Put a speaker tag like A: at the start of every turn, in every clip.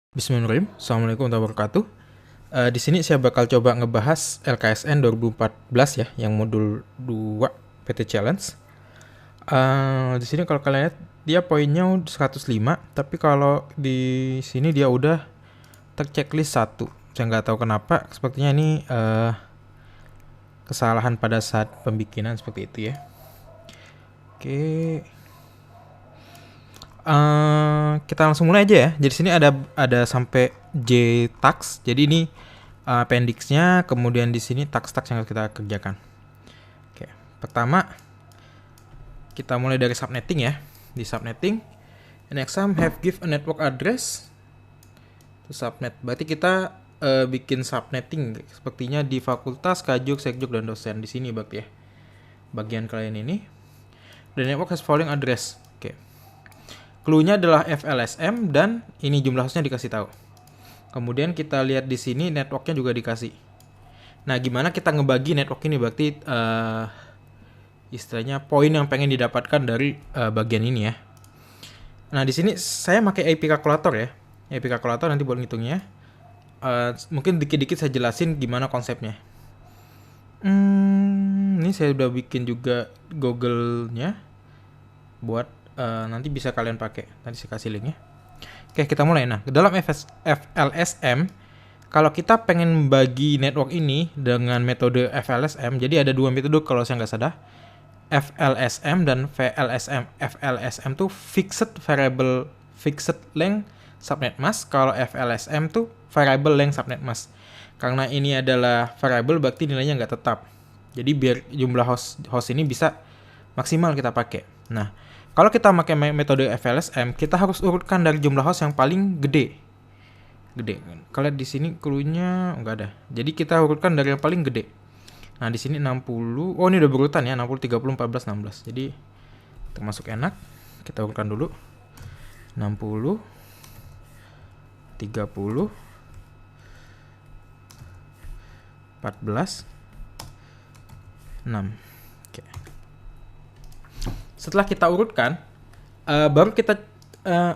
A: Bismillahirrahmanirrahim. Assalamualaikum warahmatullahi wabarakatuh. Di sini saya bakal coba ngebahas LKSN 2014 ya, yang modul 2 PT Challenge. Di sini kalau kalian lihat dia poinnya 105, tapi kalau di sini dia udah terchecklist 1. Saya nggak tahu kenapa, sepertinya ini kesalahan pada saat pembikinan seperti itu ya. Oke. Kita langsung mulai aja ya. Jadi sini ada sampai J tax. Jadi ini appendix-nya, kemudian di sini tax-tax yang harus kita kerjakan. Oke. Pertama kita mulai dari subnetting ya. Di subnetting, an exam have give a network address to subnet. Berarti kita bikin subnetting sepertinya di fakultas, kajuk, sekjuk, dan dosen. Di sini berarti ya. Bagian kalian ini. The network has following address. Oke. Clue-nya adalah FLSM dan ini jumlah hostnya dikasih tahu. Kemudian kita lihat di sini networknya juga dikasih. Nah, gimana kita ngebagi network ini? Berarti istilahnya poin yang pengen didapatkan dari bagian ini ya. Nah, di sini saya pakai IP kalkulator ya. IP kalkulator nanti buat ngitungnya. Mungkin dikit-dikit saya jelasin gimana konsepnya. Ini saya udah bikin juga Google-nya buat nanti bisa kalian pakai. Nanti saya kasih linknya. Oke, kita mulai. Nah, dalam FLSM, kalau kita pengen membagi network ini dengan metode FLSM, jadi ada dua metode kalau saya nggak salah. FLSM dan VLSM. FLSM tuh Fixed Variable Fixed Length Subnet Mask. Kalau FLSM tuh Variable Length Subnet Mask. Karena ini adalah variable, berarti nilainya nggak tetap. Jadi biar jumlah host ini bisa maksimal kita pakai. Nah, kalau kita pakai metode FLSM, kita harus urutkan dari jumlah host yang paling gede. Kalau di sini clue-nya nggak ada. Jadi kita urutkan dari yang paling gede. Nah, di sini 60. Oh, ini udah berurutan ya, 60, 30, 14, 16. Jadi termasuk enak. Kita urutkan dulu. 60, 30, 14, 6. Oke. Setelah kita urutkan, baru kita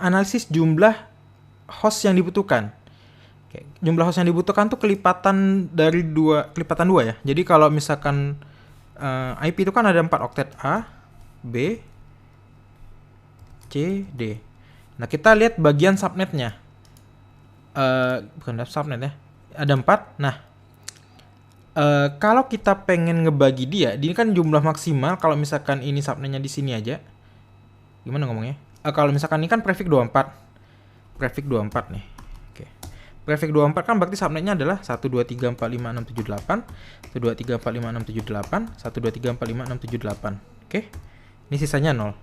A: analisis jumlah host yang dibutuhkan. Oke, jumlah host yang dibutuhkan tuh kelipatan dua ya. Jadi kalau misalkan IP itu kan ada 4 oktet A, B, C, D. Nah, kita lihat bagian subnetnya. Bukan subnet ya. Ada 4. Nah, kalau kita pengen ngebagi dia, ini kan jumlah maksimal. Kalau misalkan ini subnetnya di sini aja, gimana ngomongnya? Kalau misalkan ini kan prefix 24 nih. Oke. Prefix 24 kan berarti subnetnya adalah 1 2 3 4 5 6 7 8, 1 2 3 4 5 6 7 8, 1 2 3 4 5 6 7 8. Oke. Ini sisanya 0.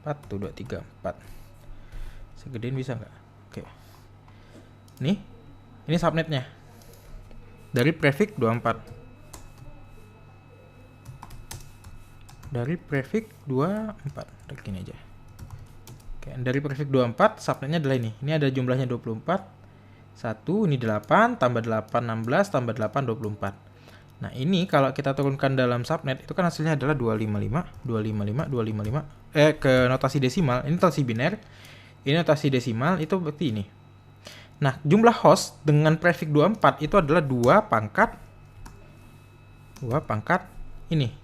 A: 1 2 3 4. Segedein bisa nggak? Oke. Ini subnetnya. Dari prefix 24. Dari prefix 24. Begini aja. Oke, dari prefix 24, subnetnya adalah ini. Ini ada jumlahnya 24. 1, ini 8, tambah 8, 16, tambah 8, 24. Nah, ini kalau kita turunkan dalam subnet, itu kan hasilnya adalah 255, 255, 255. Ke notasi desimal, ini notasi biner. Ini notasi desimal, itu berarti ini. Nah, jumlah host dengan prefix 24 itu adalah 2 pangkat ini.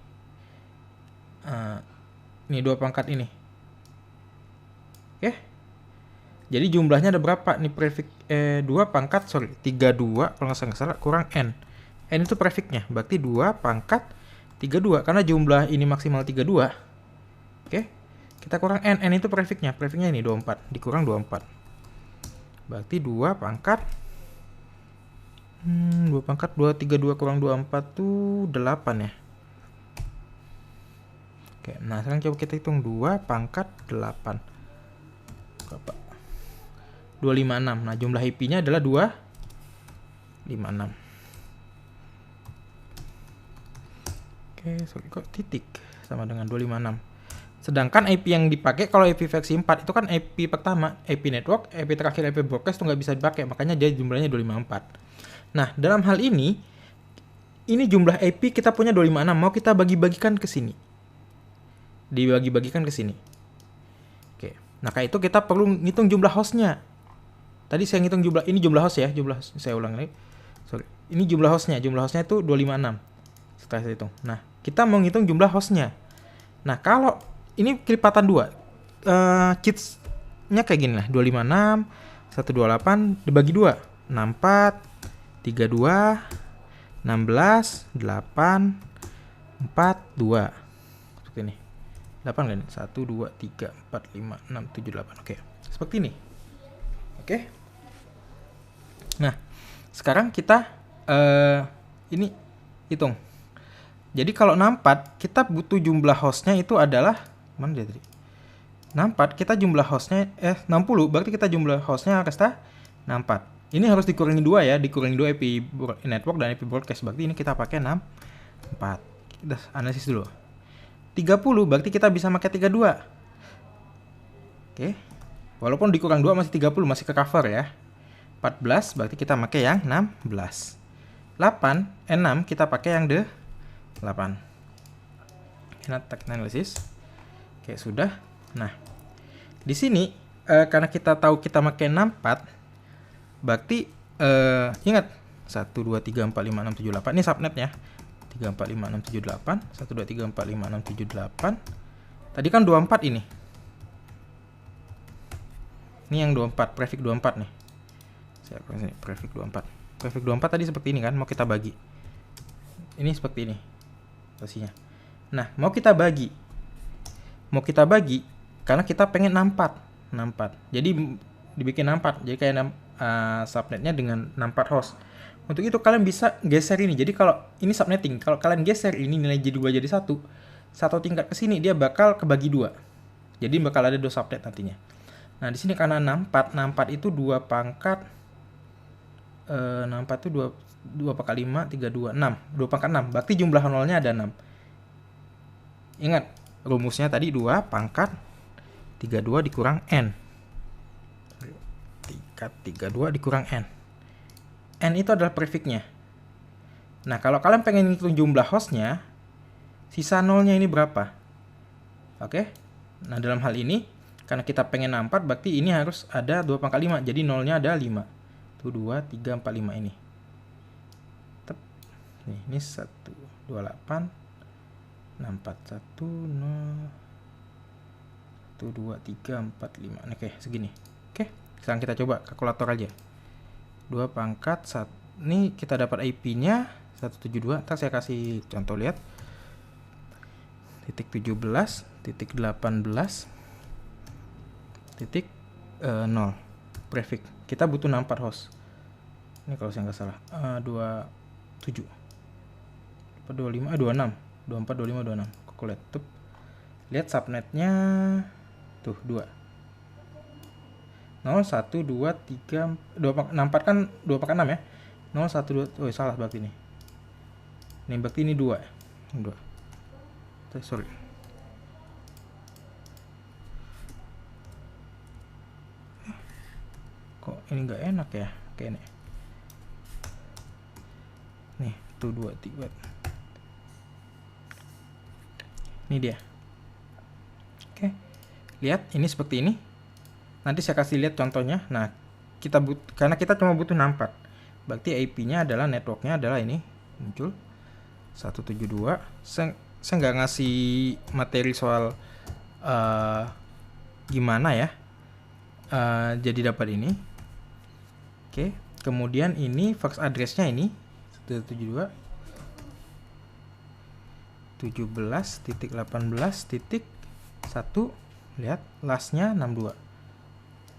A: Ini 2 pangkat ini. Oke. Jadi jumlahnya ada berapa? Ini prefix 32 kalau nggak salah kurang n. N itu prefixnya, berarti 2 pangkat 32 karena jumlah ini maksimal 32. Oke. Kita kurang n. N itu prefixnya. Prefixnya ini 24 dikurang 24. Berarti 2 pangkat 232 kurang 24 tuh 8 ya. Oke, nah sekarang coba kita hitung 2 pangkat 8. Berapa? 256. Nah, jumlah IP-nya adalah 256. Oke, sorry kok titik sama dengan 256. Sedangkan IP yang dipakai kalau IP versi 4 itu kan IP pertama, IP network, IP terakhir IP broadcast itu nggak bisa dipakai, makanya dia jumlahnya 254. Nah, dalam hal ini jumlah IP kita punya 256, mau kita bagi-bagikan ke sini. Dibagi-bagikan ke sini. Oke. Nah, kayak itu kita perlu ngitung jumlah hostnya. Tadi saya ngitung jumlah, ini jumlah host ya, saya ulang lagi. Sorry. Ini jumlah hostnya itu 256. Setelah saya hitung. Nah, kita mau ngitung jumlah hostnya. Nah, kalau ini kelipatan 2. Cheats-nya kayak gini lah. 256, 128 dibagi 2. 64, 32, 16, 8, 4, 2. Seperti ini. 8 kan? 1, 2, 3, 4, 5, 6, 7, 8. Oke. Seperti ini. Oke. Nah, sekarang kita ini hitung. Jadi kalau 64 kita butuh jumlah hostnya itu adalah mana dia tadi? 64 kita jumlah hostnya 60 berarti kita jumlah hostnya harus 64. Ini harus dikurangi 2 ya, dikurangi 2 IP network dan IP broadcast. Berarti ini kita pakai 64. Kita analisis dulu. 30 berarti kita bisa pakai 32. Oke. Walaupun dikurang 2 masih 30, masih ke cover ya. 14 berarti kita pakai yang 16. 6 kita pakai yang 8. Kita teknik analisis. Oke, sudah. Nah, di sini karena kita tahu kita pakai 64, berarti ingat 1 2 3 4 5 6 7 8 ini subnetnya. 3 4 5 6 7 8, 1 2 3 4 5 6 7 8. Tadi kan 24 ini. Ini yang 24, prefix 24 nih. Saya akan sini prefix 24. Prefix 24 tadi seperti ini kan, mau kita bagi. Ini seperti ini posisinya. Nah, mau kita bagi karena kita pengen 64. Jadi dibikin 64. Jadi kayak subnetnya dengan 64 host. Untuk itu kalian bisa geser ini. Jadi kalau ini subnetting, kalau kalian geser ini nilai jadi 2 jadi 1, satu tingkat ke sini dia bakal kebagi 2. Jadi bakal ada 2 subnet nantinya. Nah, di sini karena 64 itu 2 pangkat 64 itu 2 pangkat 5, 3, 2, 6. 2 pangkat 6. Berarti jumlah nolnya ada 6. Ingat, rumusnya tadi 2 pangkat 32 dikurang N. 32 dikurang N. N itu adalah prefixnya. Nah, kalau kalian pengen ngitung jumlah hostnya, sisa nolnya ini berapa? Oke. Nah, dalam hal ini, karena kita pengen 64, berarti ini harus ada 2 pangkat 5. Jadi nolnya ada 5. 2, 3, 4, 5 ini. Nih, ini 1, 28, 64, 1, 0, 1, 2, 3, 4, 5. Oke, segini. Oke, sekarang kita coba kalkulator aja. 2 pangkat 1. Ini kita dapat IP-nya 172. Ntar saya kasih contoh, lihat. Titik 17, titik 18, titik 0. Prefix. Kita butuh 64 host. Ini kalau saya nggak salah. 27. 25, 26. 24, 25, 26. Calculate. Lihat subnetnya. Tuh, 2. 0, 1, 2, 3, 64 kan 2 pangkat 6 ya. 0, 1, 2, oh salah berarti ini. Ini berarti ini 2. 2. Sorry. Kok ini nggak enak ya? Kayak ini. Nih, tuh 2, 3. Ini dia. Oke. Lihat, ini seperti ini. Nanti saya kasih lihat contohnya. Nah, karena kita cuma butuh 64. Berarti IP-nya adalah networknya adalah ini muncul 172. Saya nggak ngasih materi soal gimana ya. Jadi dapat ini. Oke. Kemudian ini fax address-nya ini 172 17.18.1. Lihat, last-nya 62.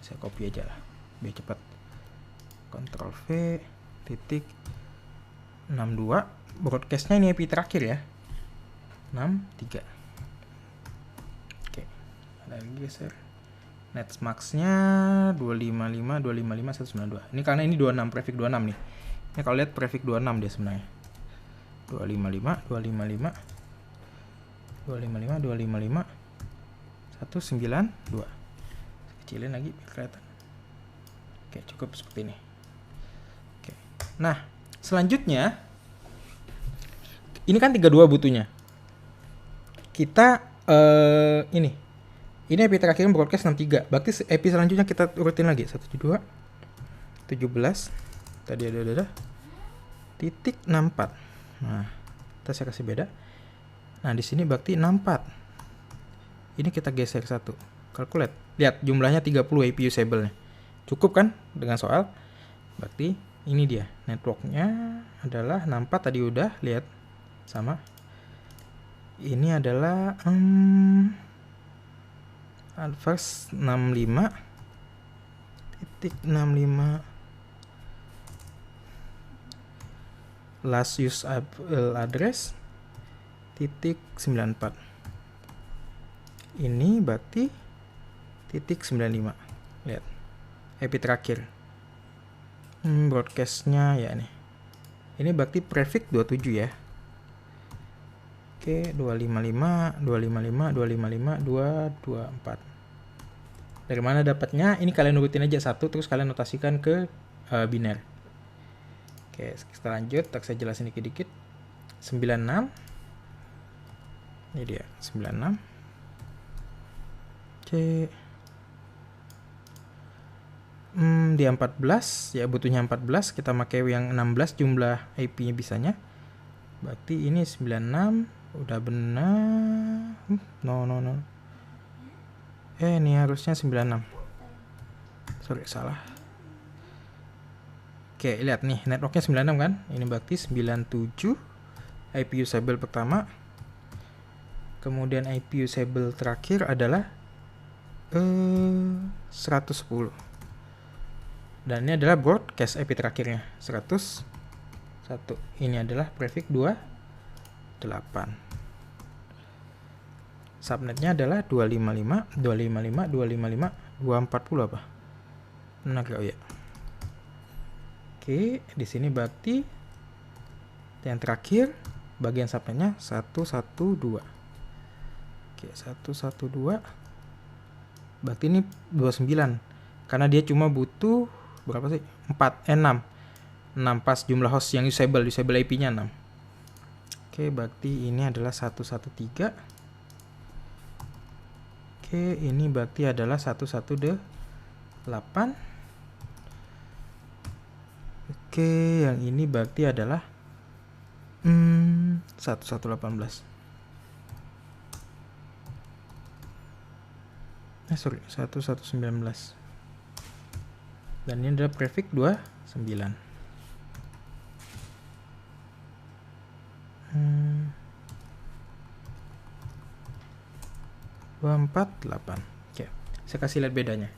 A: Saya copy aja lah biar cepat. Ctrl V titik 62. Broadcast-nya ini IP terakhir ya, 63. Oke, ada lagi geser. Netmax-nya 255 255 192. Ini karena ini 26, prefix 26 nih. Ini kalau lihat prefix 26 dia sebenarnya. 255 255 255 255 192. Kecilin lagi biar kelihatan. Oke, cukup seperti ini. Oke. Nah, selanjutnya ini kan 32 butuhnya. Kita ini IP terakhir broadcast 63. Berarti IP selanjutnya kita urutin lagi 172 17. Tadi ada titik 64. Nah, saya kasih beda. Nah, di sini berarti 64. Ini kita geser satu. Calculate. Lihat jumlahnya 30 IP usable-nya. Cukup kan dengan soal? Berarti ini dia. Networknya adalah 64 tadi udah lihat sama. Ini adalah first 65 titik 65 last usable address titik 94. Ini berarti titik 95. Lihat IP terakhir. Broadcastnya ya nih. Ini berarti prefix 27 ya. Oke, 255, 255, 255, 224. Dari mana dapatnya? Ini kalian urutin aja satu, terus kalian notasikan ke biner. Oke, kita lanjut. Saya jelasin dikit-dikit. 96. Ini dia, 96. Oke. Dia 14, ya butuhnya 14. Kita pakai yang 16 jumlah IP-nya bisanya. Berarti ini 96. Udah benar. No. Ini harusnya 96. Sorry, salah. Oke, lihat nih, networknya 96 kan? Ini berarti 97 IP usable pertama. Kemudian IP usable terakhir adalah 110. Dan ini adalah broadcast IP terakhirnya, 101. Ini adalah prefix 28. Subnetnya adalah 255, 255, 255, 240 apa? Benar gak? Oh ya. Oke, di sini berarti yang terakhir bagian subnetnya 112. Oke, 112. Berarti ini 29. Karena dia cuma butuh berapa sih? 6 pas jumlah host yang usable IP-nya 6. Oke, berarti ini adalah 113. Oke, ini berarti adalah 118. Oke, yang ini berarti adalah 1118. 1119. Dan ini adalah prefix 29. 248. Oke, saya kasih lihat bedanya.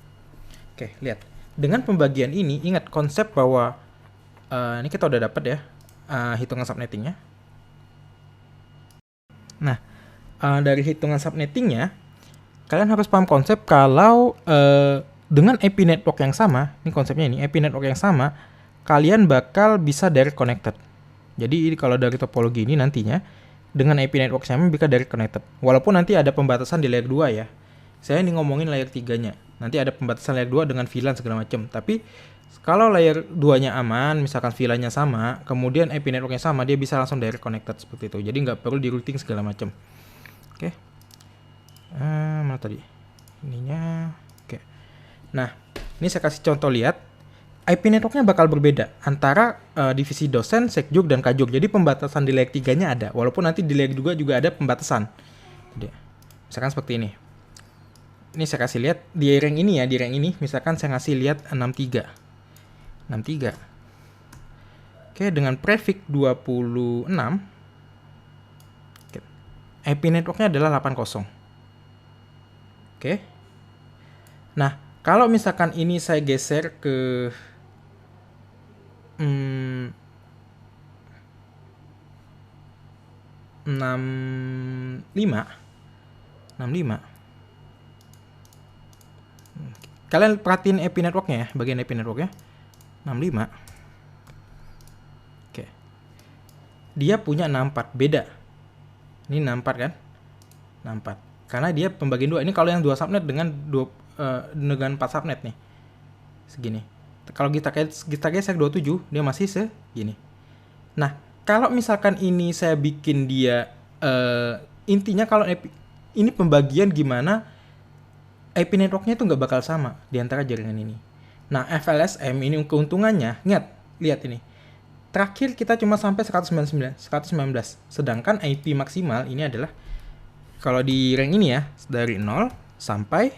A: Oke, lihat. Dengan pembagian ini, ingat konsep bahwa ini kita udah dapat ya hitungan subnettingnya. Nah, dari hitungan subnettingnya, kalian harus paham konsep kalau dengan IP network yang sama, ini konsepnya ini, IP network yang sama, kalian bakal bisa direct connected. Jadi kalau dari topologi ini nantinya, dengan IP network sama bisa direct connected. Walaupun nanti ada pembatasan di layer 2 ya. Saya ini ngomongin layer 3-nya. Nanti ada pembatasan layer 2 dengan VLAN segala macam. Tapi kalau layer 2-nya aman, misalkan VLAN-nya sama, kemudian IP network-nya sama, dia bisa langsung direct connected seperti itu. Jadi nggak perlu di routing segala macam. Oke. Mana tadi? Ininya. Oke. Nah, ini saya kasih contoh lihat. IP networknya bakal berbeda antara divisi dosen, sekjuk, dan kajug. Jadi pembatasan di layer 3-nya ada. Walaupun nanti di layer 2 juga ada pembatasan. Jadi, misalkan seperti ini. Ini saya kasih lihat di rank ini ya. Di rank ini misalkan saya ngasih lihat 63. 63. Oke, dengan prefix 26. Oke. IP networknya adalah 80. Oke. Nah, kalau misalkan ini saya geser ke 65. Kalian perhatiin IP networknya ya, bagian IP networknya 65. Oke. Dia punya 64, beda. Ini 64 kan? 64. Karena dia pembagian 2. Ini kalau yang 2 subnet dengan 4 subnet nih. Segini. Kalau kita geser 27, dia masih segini. Nah, kalau misalkan ini saya bikin dia intinya kalau ini pembagian gimana IP networknya itu nggak bakal sama di antara jaringan ini. Nah, FLSM ini keuntungannya, lihat ini. Terakhir kita cuma sampai 119. Sedangkan IP maksimal ini adalah kalau di rank ini ya, dari 0 sampai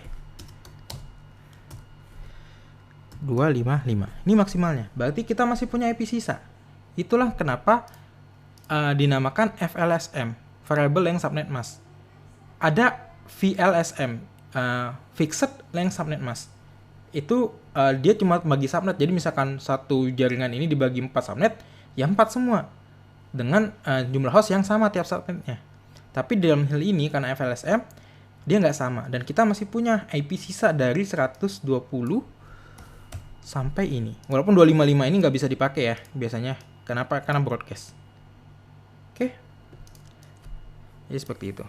A: 255. Ini maksimalnya. Berarti kita masih punya IP sisa. Itulah kenapa dinamakan FLSM, Variable Length Subnet Mask. Ada VLSM, Fixed Length Subnet Mask. Itu dia cuma bagi subnet. Jadi misalkan satu jaringan ini dibagi 4 subnet, ya 4 semua dengan jumlah host yang sama tiap subnetnya. Tapi dalam hal ini karena FLSM dia nggak sama, dan kita masih punya IP sisa dari 120 sampai ini. Walaupun 255 ini nggak bisa dipakai ya biasanya. Kenapa? Karena broadcast. Oke. Jadi seperti itu.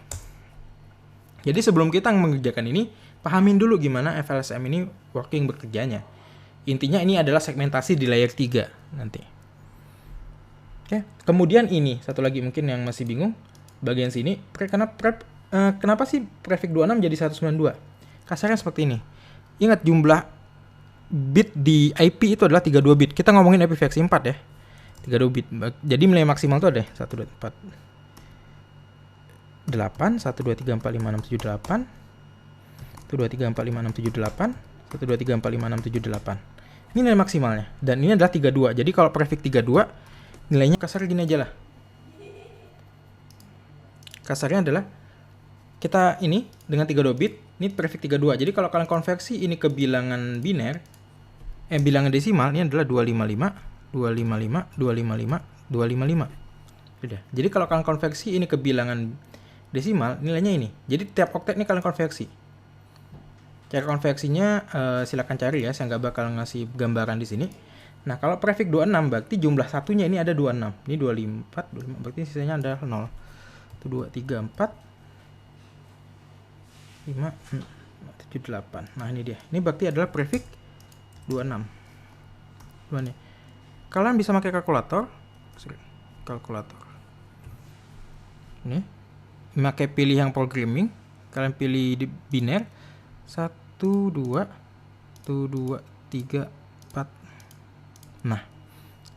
A: Jadi sebelum kita mengerjakan ini, pahamin dulu gimana FLSM ini working bekerjanya. Intinya ini adalah segmentasi di layer 3 nanti. Oke. Kemudian ini, satu lagi mungkin yang masih bingung, bagian sini, kenapa sih prefix 26 jadi 192? Kasarnya seperti ini. Ingat jumlah bit di IP itu adalah 32 bit. Kita ngomongin IPv6 4 ya. 32 bit. Jadi nilai maksimal itu ada 1, 2, 4, 8, 1, 2, 3, 4, 5, 6, 7, 8. 1, 2, 3, 4, 5, 6, 7, 8. 1, 2, 3, 4, 5, 6, 7, 8. Ini nilai maksimalnya. Dan ini adalah 32. Jadi kalau prefix 32, nilainya kasar gini aja lah. Kasarnya adalah kita ini dengan 32 bit, ini prefix 32. Jadi kalau kalian konversi ini ke bilangan biner, bilangan desimal, ini adalah 255, 255, 255, 255. Sudah. Jadi kalau kalian konversi ini ke bilangan desimal, nilainya ini. Jadi tiap oktet ini kalian konversi. Cara konversinya silakan cari ya, saya nggak bakal ngasih gambaran di sini. Nah, kalau prefix 26 berarti jumlah satunya ini ada 26. Ini 24, 25, berarti sisanya ada 0. 1, 2, 3, 4, 5, 7, 8. Nah, ini dia. Ini berarti adalah prefix 26. Dua nih. Kalian bisa pakai kalkulator. Ini. Pakai pilih yang programming. Kalian pilih di biner. 1, 2, 1, 2, 3, 4. Nah,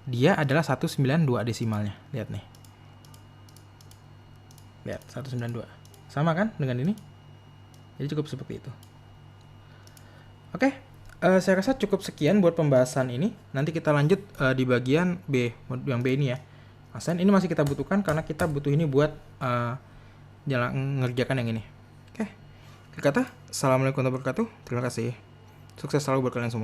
A: dia adalah 192 desimalnya. Lihat nih. Lihat, 192. Sama kan dengan ini? Jadi cukup seperti itu. Oke, saya rasa cukup sekian buat pembahasan ini. Nanti kita lanjut di bagian B, yang B ini ya. Asen ini masih kita butuhkan karena kita butuh ini buat ngerjakan yang ini. Oke. Kata, assalamualaikum warahmatullahi wabarakatuh. Terima kasih. Sukses selalu buat kalian semua.